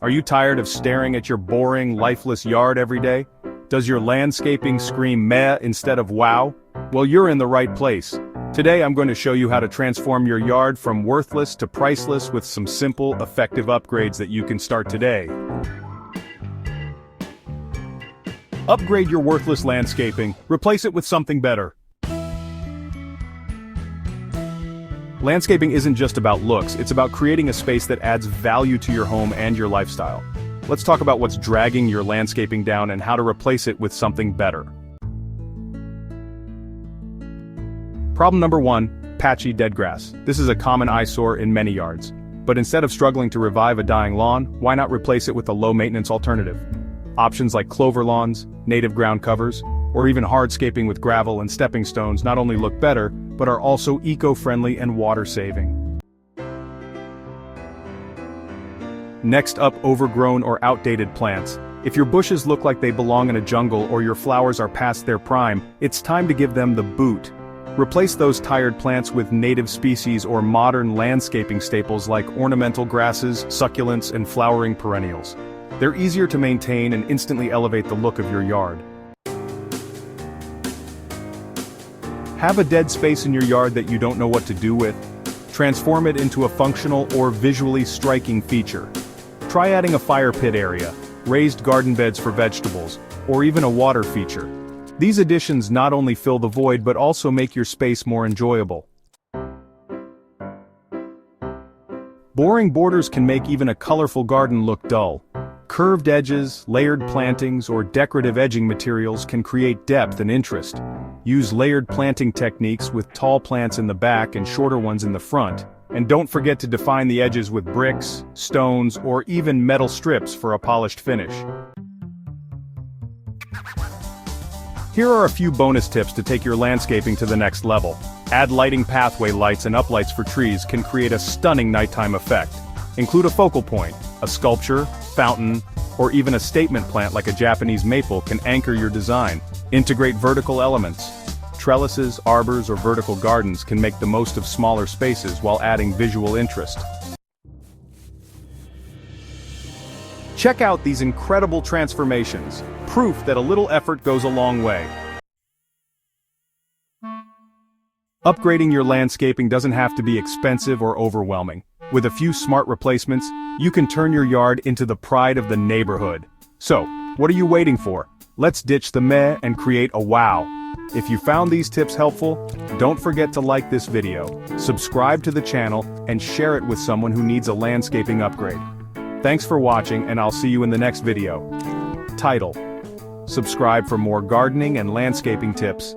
Are you tired of staring at your boring, lifeless yard every day? Does your landscaping scream meh instead of wow? Well, you're in the right place. Today I'm going to show you how to transform your yard from worthless to priceless with some simple, effective upgrades that you can start today. Upgrade your worthless landscaping, replace it with something better. Landscaping isn't just about looks, it's about creating a space that adds value to your home and your lifestyle. Let's talk about what's dragging your landscaping down and how to replace it with something better. Problem number 1, patchy dead grass. This is a common eyesore in many yards. But instead of struggling to revive a dying lawn, why not replace it with a low-maintenance alternative? Options like clover lawns, native ground covers, or even hardscaping with gravel and stepping stones not only look better, but are also eco-friendly and water-saving. Next up, overgrown or outdated plants. If your bushes look like they belong in a jungle or your flowers are past their prime, it's time to give them the boot. Replace those tired plants with native species or modern landscaping staples like ornamental grasses, succulents, and flowering perennials. They're easier to maintain and instantly elevate the look of your yard. Have a dead space in your yard that you don't know what to do with? Transform it into a functional or visually striking feature. Try adding a fire pit area, raised garden beds for vegetables, or even a water feature. These additions not only fill the void but also make your space more enjoyable. Boring borders can make even a colorful garden look dull. Curved edges, layered plantings, or decorative edging materials can create depth and interest. Use layered planting techniques with tall plants in the back and shorter ones in the front. And don't forget to define the edges with bricks, stones, or even metal strips for a polished finish. Here are a few bonus tips to take your landscaping to the next level. Add lighting pathway lights and uplights for trees can create a stunning nighttime effect. Include a focal point, a sculpture, fountain, or even a statement plant like a Japanese maple can anchor your design. Integrate vertical elements. Trellises, arbors, or vertical gardens can make the most of smaller spaces while adding visual interest. Check out these incredible transformations, proof that a little effort goes a long way. Upgrading your landscaping doesn't have to be expensive or overwhelming. With a few smart replacements, you can turn your yard into the pride of the neighborhood. So, what are you waiting for? Let's ditch the meh and create a wow. If you found these tips helpful, don't forget to like this video, subscribe to the channel, and share it with someone who needs a landscaping upgrade. Thanks for watching, and I'll see you in the next video. Title: Subscribe for more gardening and landscaping tips.